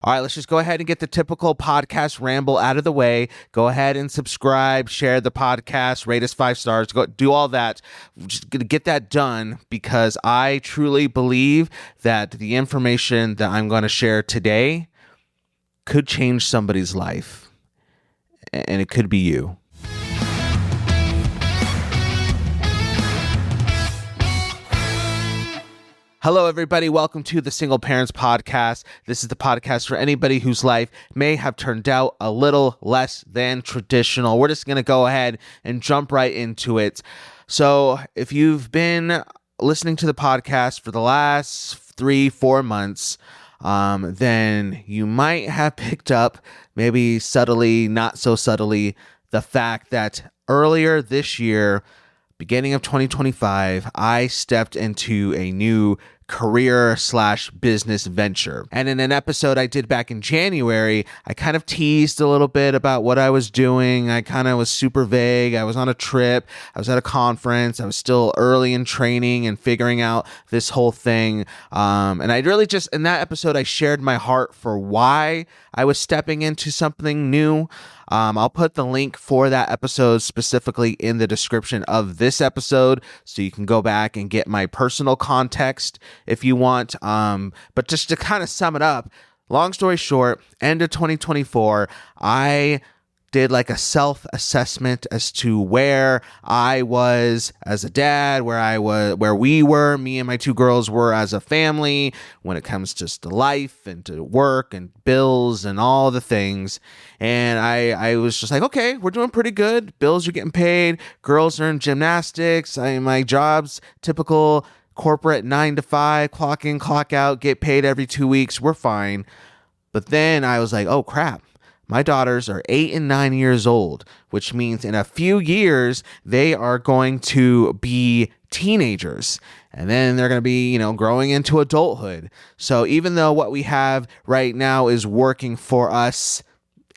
All right, let's just go ahead and get the typical podcast ramble out of the way. Go ahead and subscribe, share the podcast, rate us 5 stars, go do all that. Just get that done because I truly believe that the information that I'm going to share today could change somebody's life, and it could be you. Hello, everybody. Welcome to the Single Parents Podcast. This is the podcast for anybody whose life may have turned out a little less than traditional. We're just going to go ahead and jump right into it. So if you've been listening to the podcast for the last 3-4 months, then you might have picked up, maybe subtly, not so subtly, the fact that earlier this year, beginning of 2025, I stepped into a new career/business venture. And in an episode I did back in January, I kind of teased a little bit about what I was doing. I kind of was super vague. I was on a trip. I was at a conference. I was still early in training and figuring out this whole thing. And I really just, in that episode, I shared my heart for why I was stepping into something new. I'll put the link for that episode specifically in the description of this episode so you can go back and get my personal context if you want. But just to kind of sum it up, long story short, end of 2024, I did like a self-assessment as to where I was as a dad, where we were, me and my 2 girls were as a family when it comes just to life and to work and bills and all the things. And I was just like, okay, we're doing pretty good. Bills are getting paid. Girls are in gymnastics. My job's typical corporate 9 to 5, clock in, clock out, get paid every 2 weeks. We're fine. But then I was like, oh crap. My daughters are 8 and 9 years old, which means in a few years, they are going to be teenagers. And then they're going to be, growing into adulthood. So even though what we have right now is working for us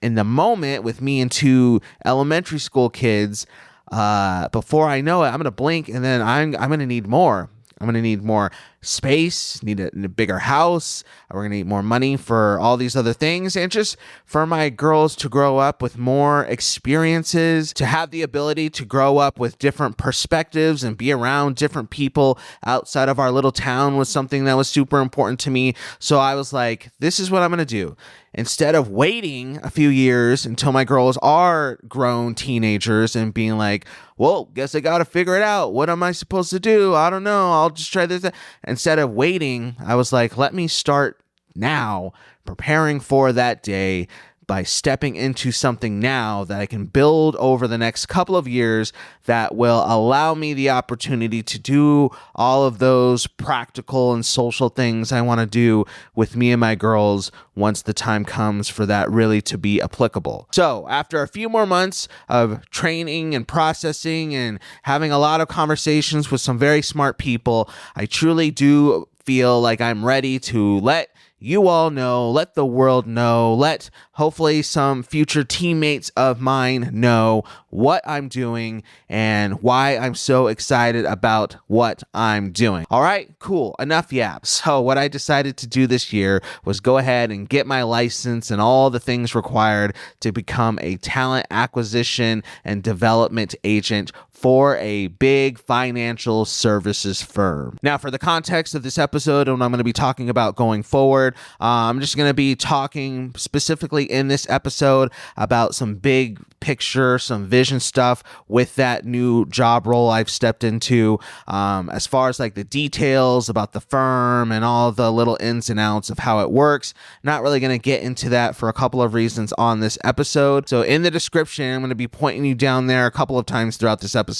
in the moment with me and 2 elementary school kids, before I know it, I'm going to blink and then I'm going to need more. I'm going to need more space, need a bigger house. We're going to need more money for all these other things. And just for my girls to grow up with more experiences, to have the ability to grow up with different perspectives and be around different people outside of our little town was something that was super important to me. So I was like, this is what I'm going to do. Instead of waiting a few years until my girls are grown teenagers and being like, well, guess I got to figure it out. What am I supposed to do? I don't know. I'll just try this. Instead of waiting, I was like, let me start now preparing for that day by stepping into something now that I can build over the next couple of years that will allow me the opportunity to do all of those practical and social things I want to do with me and my girls once the time comes for that really to be applicable. So after a few more months of training and processing and having a lot of conversations with some very smart people, I truly do feel like I'm ready to let you all know, let the world know, let hopefully some future teammates of mine know what I'm doing and why I'm so excited about what I'm doing. All right, cool. Enough yaps. So what I decided to do this year was go ahead and get my license and all the things required to become a talent acquisition and development agent for a big financial services firm. Now, for the context of this episode and what I'm going to be talking about going forward, I'm just going to be talking specifically in this episode about some big picture, some vision stuff with that new job role I've stepped into, as far as like the details about the firm and all the little ins and outs of how it works. Not really going to get into that for a couple of reasons on this episode. So in the description, I'm going to be pointing you down there a couple of times throughout this episode.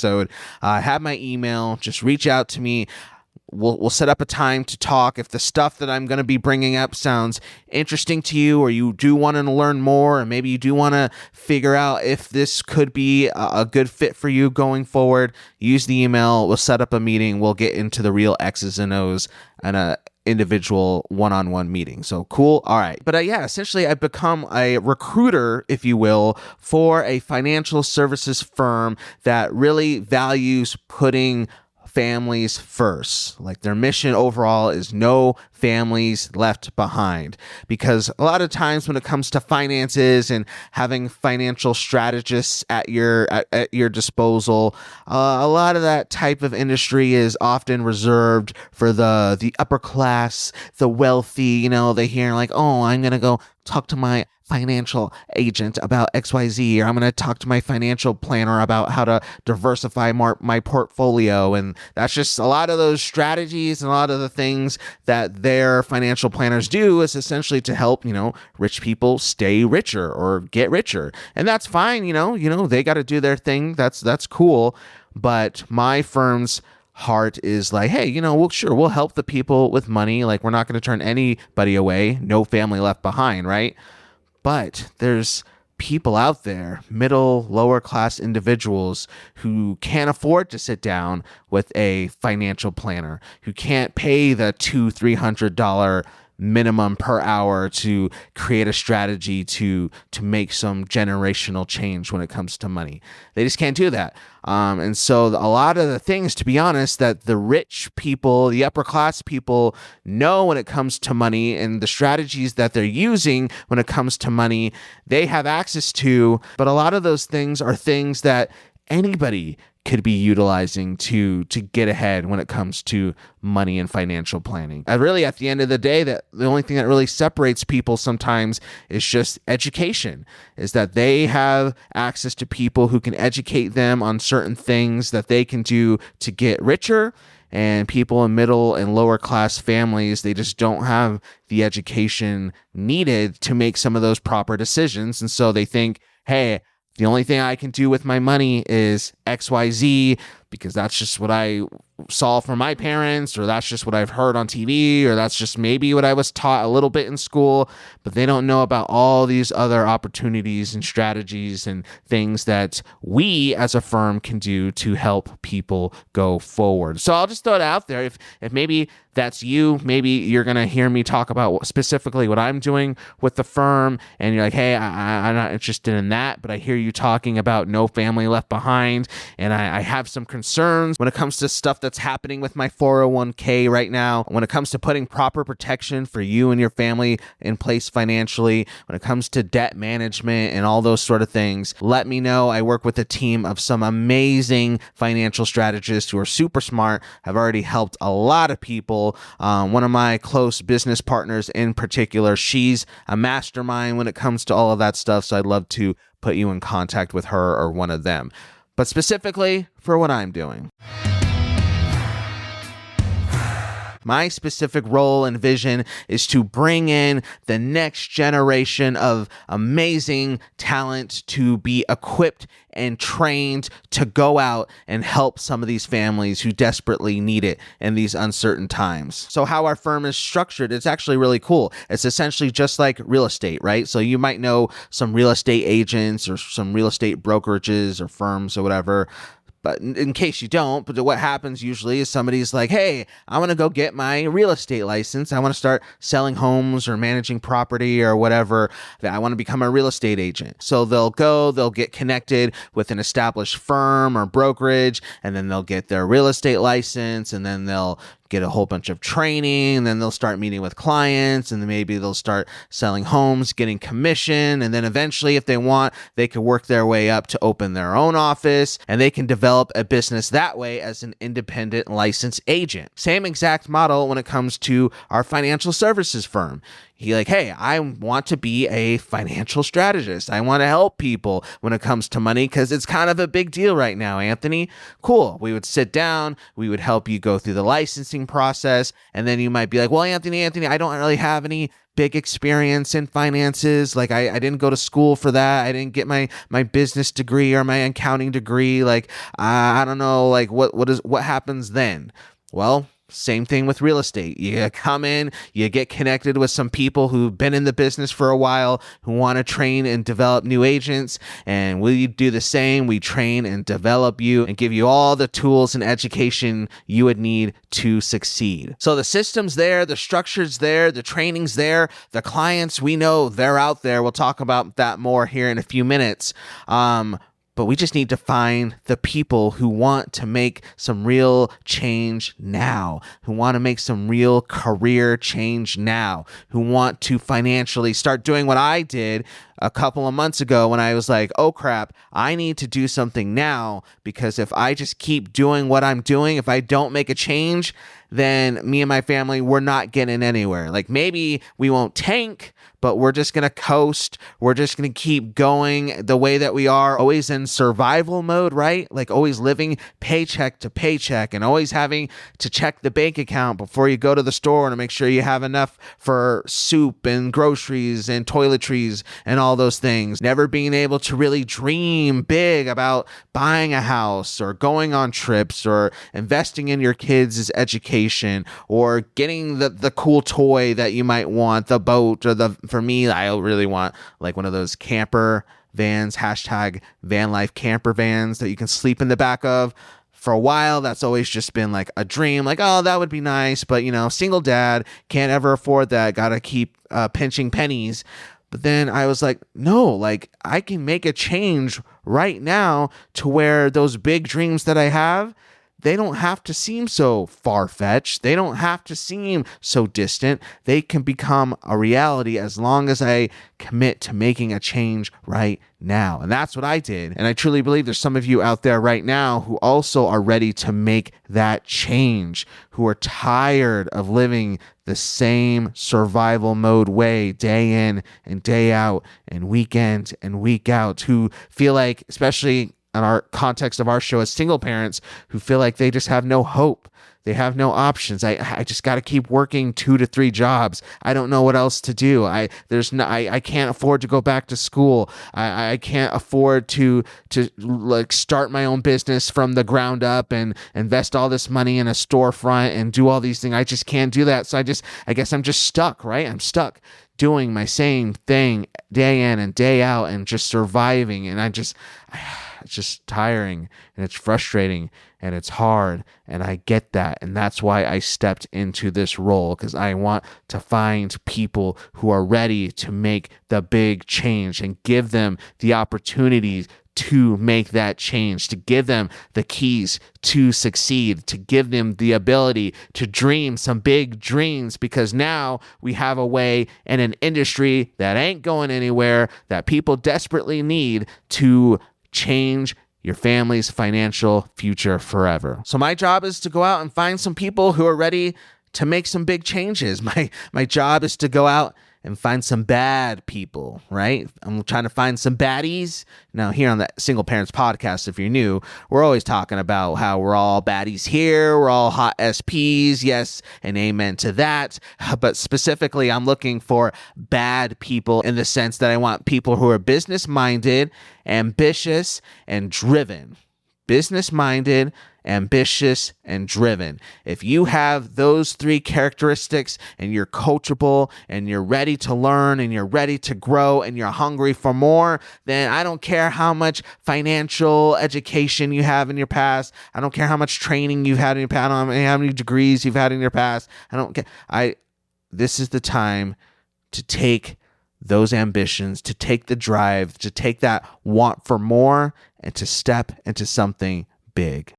I have my email. Just reach out to me. We'll set up a time to talk. If the stuff that I'm going to be bringing up sounds interesting to you, or you do want to learn more, and maybe you do want to figure out if this could be a good fit for you going forward, use the email. We'll set up a meeting. We'll get into the real X's and O's and a individual one-on-one meeting. So cool. All right. But essentially I've become a recruiter, if you will, for a financial services firm that really values putting families first. Like their mission overall is no families left behind. Because a lot of times when it comes to finances and having financial strategists at your disposal, a lot of that type of industry is often reserved for the upper class, the wealthy. They hear like, oh, I'm gonna go talk to my financial agent about XYZ, or I'm going to talk to my financial planner about how to diversify my portfolio. And that's just a lot of those strategies and a lot of the things that their financial planners do is essentially to help, rich people stay richer or get richer. And that's fine. They got to do their thing. That's cool. But my firm's heart is like, hey, we'll help the people with money. Like, we're not going to turn anybody away. No family left behind, right? But there's people out there, middle, lower class individuals who can't afford to sit down with a financial planner, who can't pay the $200-$300 minimum per hour to create a strategy to make some generational change when it comes to money. They just can't do that. And so a lot of the things, to be honest, that the rich people, the upper class people know when it comes to money and the strategies that they're using when it comes to money, they have access to. But a lot of those things are things that anybody could be utilizing to get ahead when it comes to money and financial planning. And really, at the end of the day, that the only thing that really separates people sometimes is just education, is that they have access to people who can educate them on certain things that they can do to get richer. And people in middle and lower class families, they just don't have the education needed to make some of those proper decisions. And so they think, hey, the only thing I can do with my money is XYZ, because that's just what I saw from my parents, or that's just what I've heard on TV, or that's just maybe what I was taught a little bit in school. But they don't know about all these other opportunities and strategies and things that we as a firm can do to help people go forward. So I'll just throw it out there. If maybe that's you, maybe you're going to hear me talk about specifically what I'm doing with the firm, and you're like, hey, I'm not interested in that, but I hear you talking about no family left behind, and I have some concerns when it comes to stuff that's happening with my 401k right now, when it comes to putting proper protection for you and your family in place financially, when it comes to debt management and all those sort of things. Let me know. I work with a team of some amazing financial strategists who are super smart, have already helped a lot of people. One of my close business partners in particular, she's a mastermind when it comes to all of that stuff. So I'd love to put you in contact with her or one of them. But specifically for what I'm doing, my specific role and vision is to bring in the next generation of amazing talent to be equipped and trained to go out and help some of these families who desperately need it in these uncertain times. So how our firm is structured, it's actually really cool. It's essentially just like real estate, right? So you might know some real estate agents or some real estate brokerages or firms or whatever. But in case you don't, but what happens usually is somebody's like, hey, I want to go get my real estate license. I want to start selling homes or managing property or whatever. I want to become a real estate agent. So they'll get connected with an established firm or brokerage, and then they'll get their real estate license, and then they'll get a whole bunch of training, and then they'll start meeting with clients, and then maybe they'll start selling homes, getting commission, and then eventually, if they want, they can work their way up to open their own office, and they can develop a business that way as an independent licensed agent. Same exact model when it comes to our financial services firm. You're like, hey, I want to be a financial strategist. I want to help people when it comes to money because it's kind of a big deal right now, Anthony. Cool. We would sit down. We would help you go through the licensing process. And then you might be like, well, Anthony, I don't really have any big experience in finances. Like I didn't go to school for that. I didn't get my business degree or my accounting degree. Like, I don't know, like what happens then? Well, same thing with real estate. You come in, you get connected with some people who've been in the business for a while, who want to train and develop new agents. And we do the same. We train and develop you and give you all the tools and education you would need to succeed. So the system's there, the structure's there, the training's there, the clients, we know they're out there. We'll talk about that more here in a few minutes. But we just need to find the people who want to make some real change now, who want to make some real career change now, who want to financially start doing what I did a couple of months ago when I was like, oh crap, I need to do something now, because if I just keep doing what I'm doing, if I don't make a change, then me and my family, we're not getting anywhere. Like, maybe we won't tank, but we're just going to coast. We're just going to keep going the way that we are, always in survival mode, right? Like, always living paycheck to paycheck and always having to check the bank account before you go to the store to make sure you have enough for soup and groceries and toiletries and all those things. Never being able to really dream big about buying a house or going on trips or investing in your kids' education or getting the cool toy that you might want, the boat, or for me, I really want like one of those camper vans, hashtag van life camper vans that you can sleep in the back of. For a while, that's always just been like a dream, like, oh, that would be nice, but single dad, can't ever afford that, gotta keep pinching pennies. But then I was like, no, like, I can make a change right now to where those big dreams that I have, they don't have to seem so far-fetched. They don't have to seem so distant. They can become a reality as long as I commit to making a change right now. And that's what I did. And I truly believe there's some of you out there right now who also are ready to make that change, who are tired of living the same survival mode way day in and day out and week in and week out, who feel like, especially in our context of our show as single parents, who feel like they just have no hope. They have no options. I just got to keep working 2 to 3 jobs. I don't know what else to do. I can't afford to go back to school. I can't afford to like start my own business from the ground up and invest all this money in a storefront and do all these things. I just can't do that. So I guess I'm just stuck, right? I'm stuck doing my same thing day in and day out and just surviving. And it's just tiring and it's frustrating and it's hard, and I get that. And that's why I stepped into this role, because I want to find people who are ready to make the big change and give them the opportunities to make that change, to give them the keys to succeed, to give them the ability to dream some big dreams, because now we have a way in an industry that ain't going anywhere that people desperately need to change your family's financial future forever. So my job is to go out and find some people who are ready to make some big changes. My job is to go out and find some bad people, right? I'm trying to find some baddies. Now, here on the Single Parents Podcast, if you're new, we're always talking about how we're all baddies here. We're all hot SPs. Yes, and amen to that. But specifically, I'm looking for bad people in the sense that I want people who are business-minded, ambitious, and driven. Business-minded, ambitious, and driven. If you have those 3 characteristics and you're coachable and you're ready to learn and you're ready to grow and you're hungry for more, then I don't care how much financial education you have in your past. I don't care how much training you've had in your past. I don't know how many degrees you've had in your past. I don't care. This is the time to take those ambitions, to take the drive, to take that want for more, and to step into something big.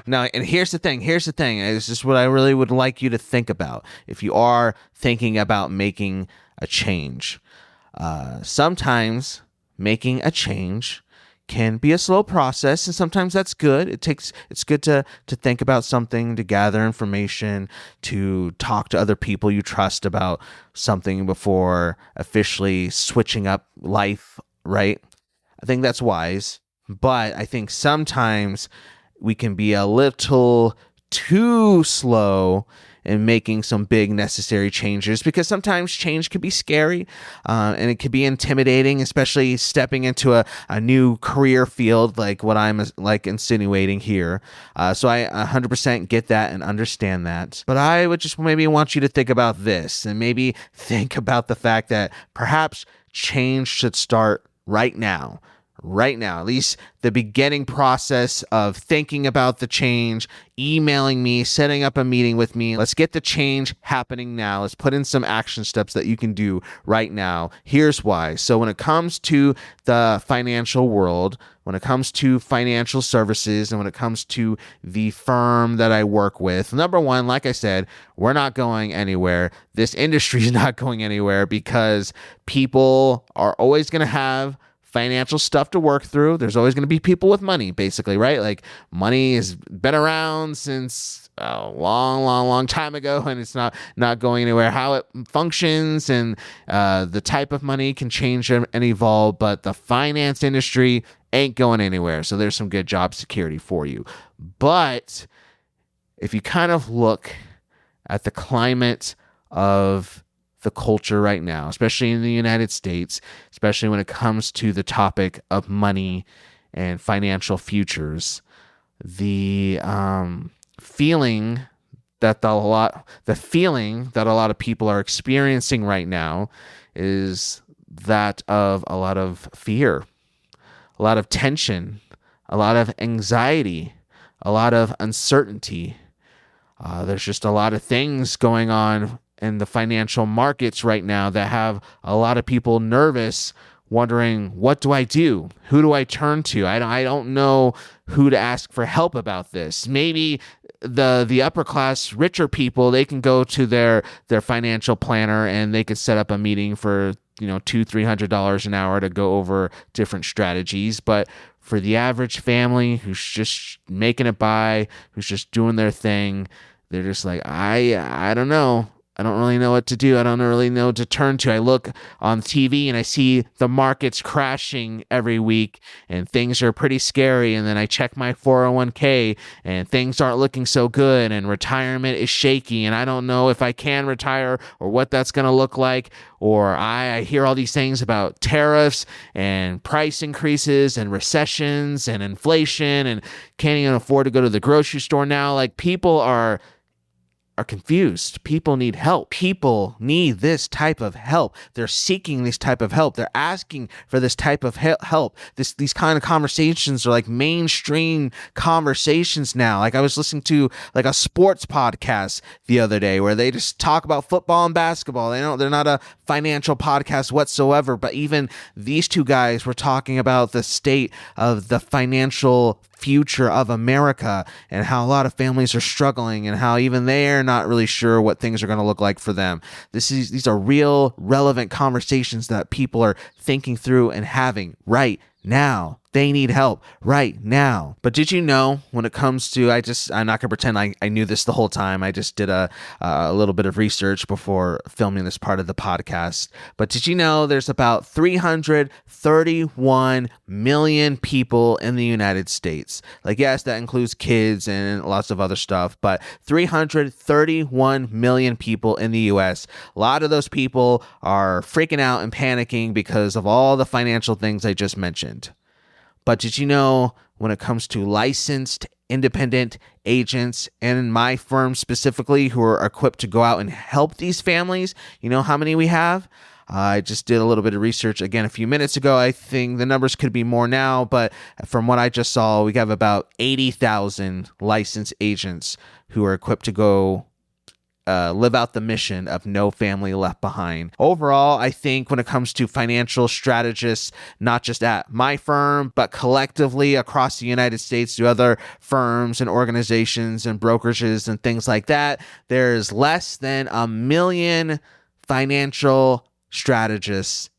Now, and here's the thing, this is what I really would like you to think about if you are thinking about making a change. Sometimes making a change can be a slow process, and sometimes that's good. It's good to think about something, to gather information, to talk to other people you trust about something before officially switching up life, right? I think that's wise, but I think sometimes we can be a little too slow in making some big necessary changes, because sometimes change can be scary and it can be intimidating, especially stepping into a new career field like what I'm like insinuating here. So I 100% get that and understand that. But I would just maybe want you to think about this, and maybe think about the fact that perhaps change should start right now. right now, at least the beginning process of thinking about the change, emailing me, setting up a meeting with me. Let's get the change happening now. Let's put in some action steps that you can do right now. Here's why. So when it comes to the financial world, when it comes to financial services, and when it comes to the firm that I work with, number one, like I said, we're not going anywhere. This industry is not going anywhere because people are always going to have financial stuff to work through. There's always going to be people with money, basically, right? Like money has been around since a long time ago, and it's not going anywhere. How it functions and the type of money can change and evolve, but the finance industry ain't going anywhere. So there's some good job security for you. But if you kind of look at the climate of the culture right now, especially in the United States, especially when it comes to the topic of money and financial futures, the feeling that a lot of people are experiencing right now is that of a lot of fear, a lot of tension, a lot of anxiety, a lot of uncertainty. There's just a lot of things going on in the financial markets right now that have a lot of people nervous, wondering, what do I do? Who do I turn to? I don't know who to ask for help about this. Maybe the upper class, richer people, they can go to their financial planner and they could set up a meeting for $200-$300 an hour to go over different strategies. But for the average family who's just making it by, who's just doing their thing, they're just like, I don't know. I don't really know what to do. I don't really know what to turn to. I look on TV and I see the markets crashing every week and things are pretty scary. And then I check my 401k and things aren't looking so good and retirement is shaky. And I don't know if I can retire or what that's going to look like. Or I hear all these things about tariffs and price increases and recessions and inflation and can't even afford to go to the grocery store now. Like people are confused. People need help. People need this type of help. They're seeking this type of help. They're asking for this type of help. These kind of conversations are like mainstream conversations now. Like I was listening to like a sports podcast the other day where they just talk about football and basketball. They're not a financial podcast whatsoever, but even these two guys were talking about the state of the financial future of America and how a lot of families are struggling and how even they're not really sure what things are going to look like for them. These are real relevant conversations that people are thinking through and having right now. They need help right now. But did you know when it comes to, I'm not going to pretend I knew this the whole time. I just did a little bit of research before filming this part of the podcast. But did you know there's about 331 million people in the United States? Like, yes, that includes kids and lots of other stuff, but 331 million people in the US. A lot of those people are freaking out and panicking because of all the financial things I just mentioned. But did you know when it comes to licensed independent agents and in my firm specifically who are equipped to go out and help these families, you know how many we have? I just did a little bit of research again a few minutes ago. I think the numbers could be more now, but from what I just saw, we have about 80,000 licensed agents who are equipped to go live out the mission of no family left behind. Overall, I think when it comes to financial strategists, not just at my firm, but collectively across the United States to other firms and organizations and brokerages and things like that, there's less than 1 million financial strategists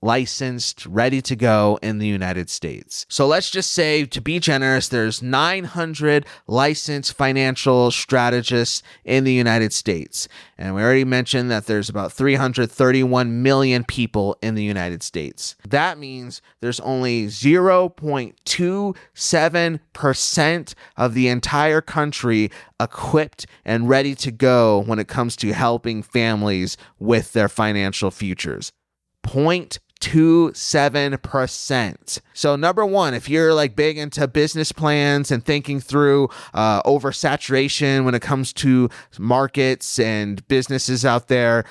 licensed, ready to go in the United States. So let's just say, to be generous, there's 900 licensed financial strategists in the United States. And we already mentioned that there's about 331 million people in the United States. That means there's only 0.27% of the entire country equipped and ready to go when it comes to helping families with their financial futures. 0.27%. So number one, if you're like big into business plans and thinking through oversaturation when it comes to markets and businesses out there,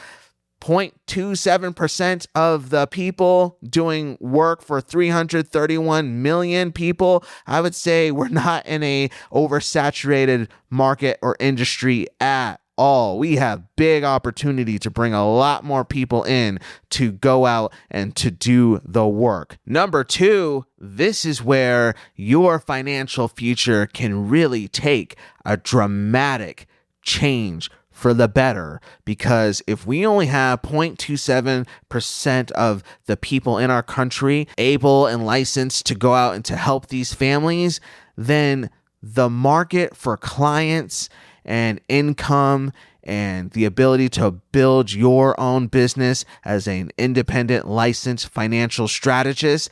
0.27% of the people doing work for 331 million people, I would say we're not in a oversaturated market or industry at all. We have big opportunity to bring a lot more people in to go out and to do the work. Number two, this is where your financial future can really take a dramatic change for the better, because if we only have 0.27% of the people in our country able and licensed to go out and to help these families, then the market for clients and income and the ability to build your own business as an independent licensed financial strategist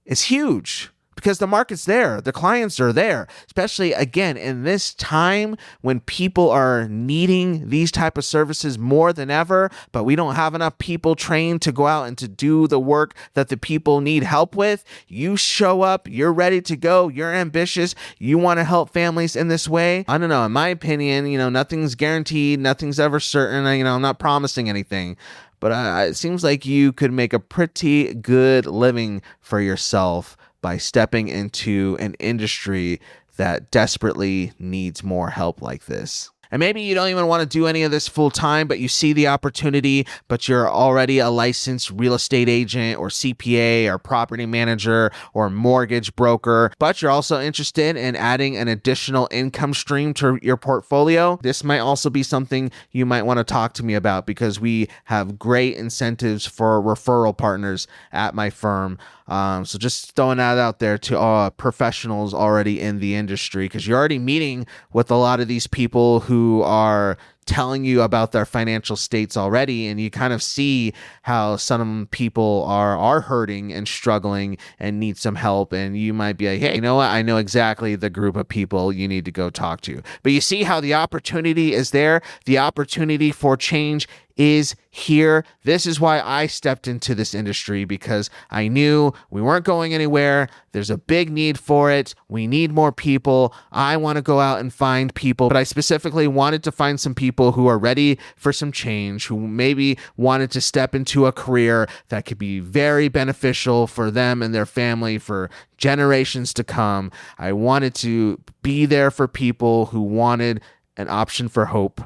is huge. Because the market's there, the clients are there, especially again in this time when people are needing these type of services more than ever, but we don't have enough people trained to go out and to do the work that the people need help with. You show up, you're ready to go, you're ambitious, you want to help families in this way. I don't know, in my opinion, nothing's guaranteed, nothing's ever certain. I'm not promising anything. But it seems like you could make a pretty good living for yourself by stepping into an industry that desperately needs more help like this. And maybe you don't even want to do any of this full time, but you see the opportunity, but you're already a licensed real estate agent or CPA or property manager or mortgage broker, but you're also interested in adding an additional income stream to your portfolio. This might also be something you might want to talk to me about, because we have great incentives for referral partners at my firm. So just throwing that out there to professionals already in the industry, because you're already meeting with a lot of these people who are telling you about their financial states already, and you kind of see how some people are hurting and struggling and need some help, and you might be like, hey, you know what? I know exactly the group of people you need to go talk to. But you see how the opportunity is there. The opportunity for change is here. This is why I stepped into this industry, because I knew we weren't going anywhere. There's a big need for it. We need more people. I want to go out and find people, but I specifically wanted to find some people who are ready for some change, who maybe wanted to step into a career that could be very beneficial for them and their family for generations to come. I wanted to be there for people who wanted an option for hope,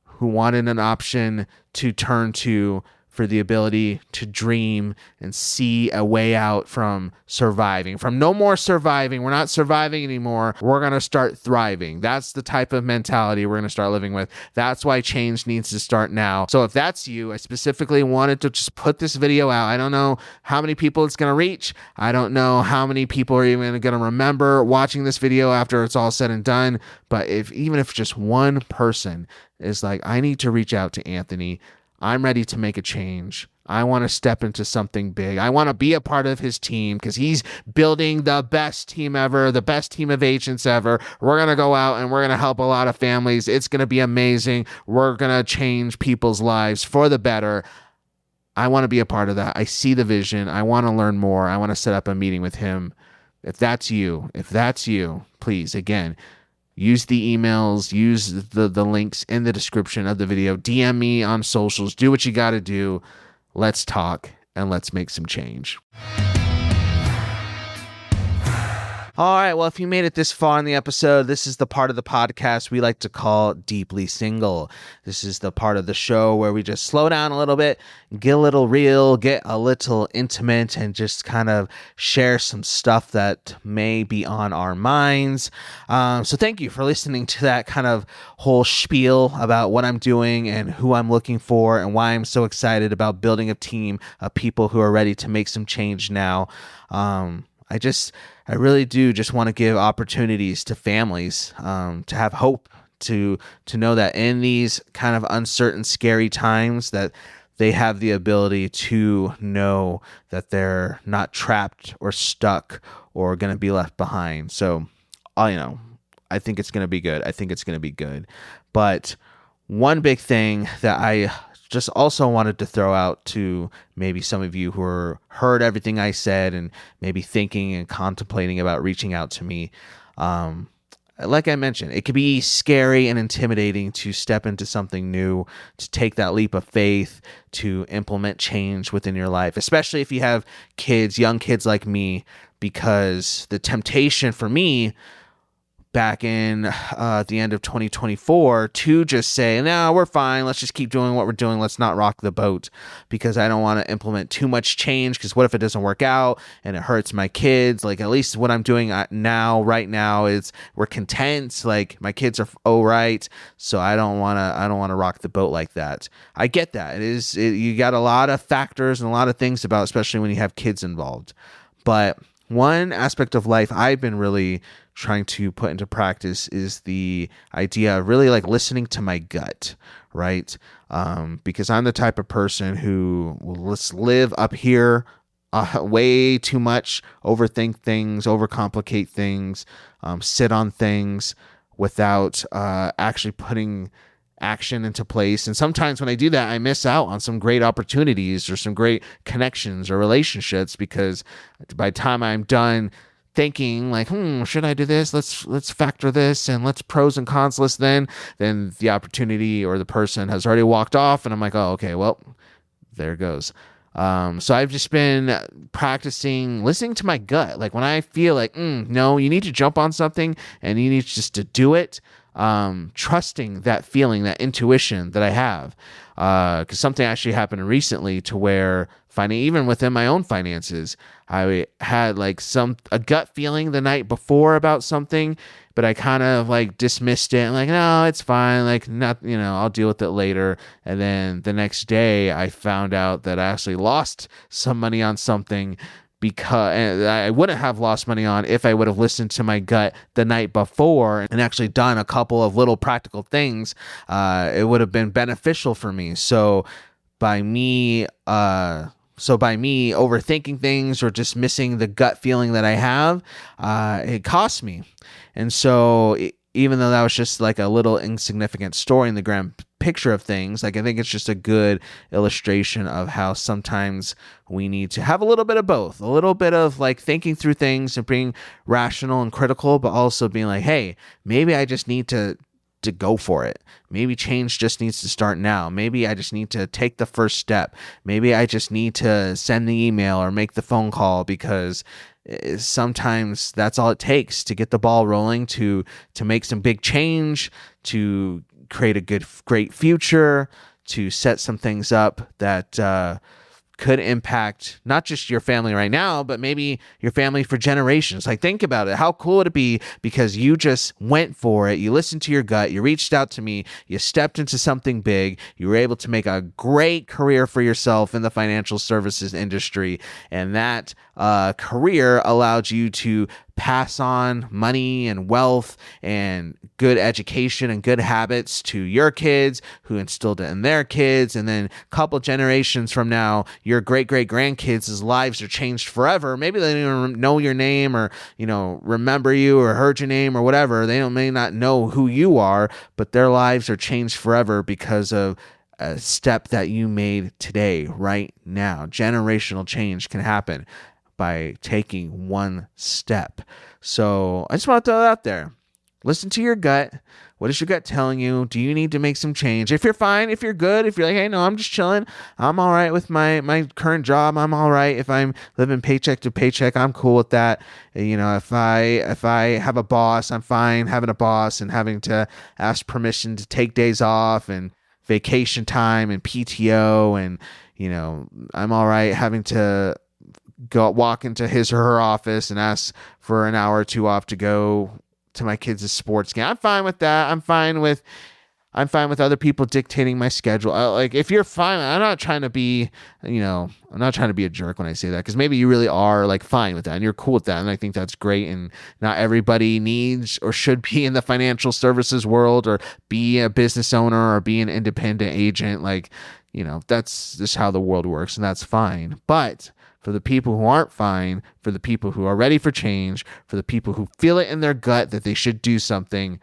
who wanted an option to turn to for the ability to dream and see a way out from surviving, from no more surviving. We're not surviving anymore. We're going to start thriving. That's the type of mentality we're going to start living with. That's why change needs to start now. So if that's you, I specifically wanted to just put this video out. I don't know how many people it's going to reach. I don't know how many people are even going to remember watching this video after it's all said and done. But even if just one person is like, I need to reach out to Anthony, I'm ready to make a change. I want to step into something big. I want to be a part of his team because he's building the best team ever, the best team of agents ever. We're going to go out and we're going to help a lot of families. It's going to be amazing. We're going to change people's lives for the better. I want to be a part of that. I see the vision. I want to learn more. I want to set up a meeting with him. If that's you, please, again, use the emails, use the links in the description of the video. DM me on socials. Do what you got to do. Let's talk and let's make some change. All right, well, if you made it this far in the episode, this is the part of the podcast we like to call Deeply Single. This is the part of the show where we just slow down a little bit, get a little real, get a little intimate, and just kind of share some stuff that may be on our minds. So thank you for listening to that kind of whole spiel about what I'm doing and who I'm looking for and why I'm so excited about building a team of people who are ready to make some change now. I really do just want to give opportunities to families, to have hope, to know that in these kind of uncertain, scary times that they have the ability to know that they're not trapped or stuck or going to be left behind. So, I think it's going to be good. But one big thing that I just also wanted to throw out to maybe some of you who heard everything I said and maybe thinking and contemplating about reaching out to me. like I mentioned, it could be scary and intimidating to step into something new, to take that leap of faith, to implement change within your life, especially if you have kids, young kids like me, because the temptation for me back in the end of 2024 to just say, no, we're fine. Let's just keep doing what we're doing. Let's not rock the boat, because I don't want to implement too much change, because what if it doesn't work out and it hurts my kids? Like, at least what I'm doing right now is we're content. Like, my kids are all right. So I don't want to rock the boat like that. I get that. You got a lot of factors and a lot of things about, especially when you have kids involved. But one aspect of life I've been really trying to put into practice is the idea of really like listening to my gut, right? Because I'm the type of person who will just live up here way too much, overthink things, overcomplicate things, sit on things without actually putting action into place. And sometimes when I do that, I miss out on some great opportunities or some great connections or relationships, because by the time I'm done thinking like, should I do this? Let's factor this and let's pros and cons list then the opportunity or the person has already walked off, and I'm like, oh, okay, well, there it goes. So I've just been practicing listening to my gut. Like when I feel like, no, you need to jump on something and you need just to do it. Trusting that feeling, that intuition that I have. Because something actually happened recently to where even within my own finances, I had like a gut feeling the night before about something, but I kind of like dismissed it and like, no, it's fine. Like, not, I'll deal with it later. And then the next day I found out that I actually lost some money on something, because I wouldn't have lost money on if I would have listened to my gut the night before and actually done a couple of little practical things. It would have been beneficial for me. So by me overthinking things or just missing the gut feeling that I have, it cost me. And so even though that was just like a little insignificant story in the grand picture of things, like I think it's just a good illustration of how sometimes we need to have a little bit of both, a little bit of like thinking through things and being rational and critical, but also being like, hey, maybe I just need to go for it. Maybe change just needs to start now. Maybe I just need to take the first step. Maybe I just need to send the email or make the phone call, because sometimes that's all it takes to get the ball rolling, to make some big change, to create a great future, to set some things up that could impact not just your family right now, but maybe your family for generations. Like, think about it. How cool would it be because you just went for it. You listened to your gut. You reached out to me. You stepped into something big. You were able to make a great career for yourself in the financial services industry. And that career allowed you to pass on money and wealth and good education and good habits to your kids, who instilled it in their kids. And then a couple generations from now, your great-great-grandkids' lives are changed forever. Maybe they don't even know your name or, remember you or heard your name or whatever. They may not know who you are, but their lives are changed forever because of a step that you made today, right now. Generational change can happen by taking one step. So I just want to throw that out there. Listen to your gut. What is your gut telling you? Do you need to make some change? If you're fine, if you're good, if you're like, hey, no, I'm just chilling. I'm all right with my current job. I'm all right. If I'm living paycheck to paycheck, I'm cool with that. If I have a boss, I'm fine having a boss and having to ask permission to take days off and vacation time and PTO. And, I'm all right having to walk into his or her office and ask for an hour or two off to go to my kids' sports game. I'm fine with that. I'm fine with other people dictating my schedule. Like, if you're fine, I'm not trying to be, I'm not trying to be a jerk when I say that, because maybe you really are like fine with that and you're cool with that. And I think that's great. And not everybody needs or should be in the financial services world or be a business owner or be an independent agent. Like, that's just how the world works, and that's fine. But for the people who aren't fine, for the people who are ready for change, for the people who feel it in their gut that they should do something,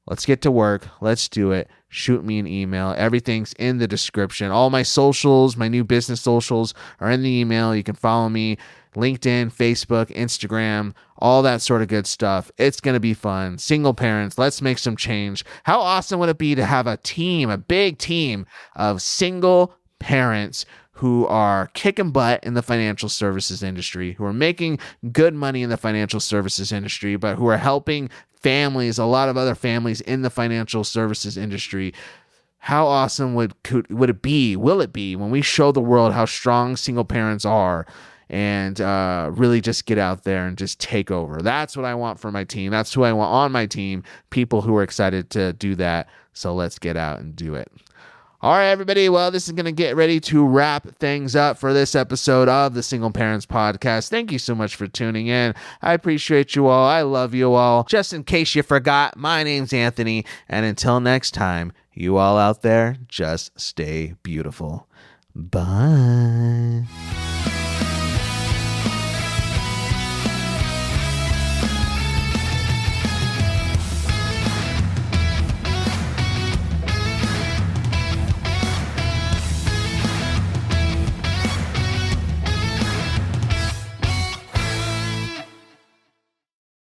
let's get to work. Let's do it. Shoot me an email. Everything's in the description. All my socials, my new business socials, are in the email. You can follow me LinkedIn, Facebook, Instagram, all that sort of good stuff. It's going to be fun. Single parents, let's make some change. How awesome would it be to have a team, a big team of single parents who are kicking butt in the financial services industry, who are making good money in the financial services industry, but who are helping families, a lot of other families in the financial services industry. How awesome would it be, will it be, when we show the world how strong single parents are and really just get out there and just take over? That's what I want for my team. That's who I want on my team, people who are excited to do that. So let's get out and do it. All right, everybody. Well, this is going to get ready to wrap things up for this episode of the Single Parents Podcast. Thank you so much for tuning in. I appreciate you all. I love you all. Just in case you forgot, my name's Anthony. And until next time, you all out there, just stay beautiful. Bye.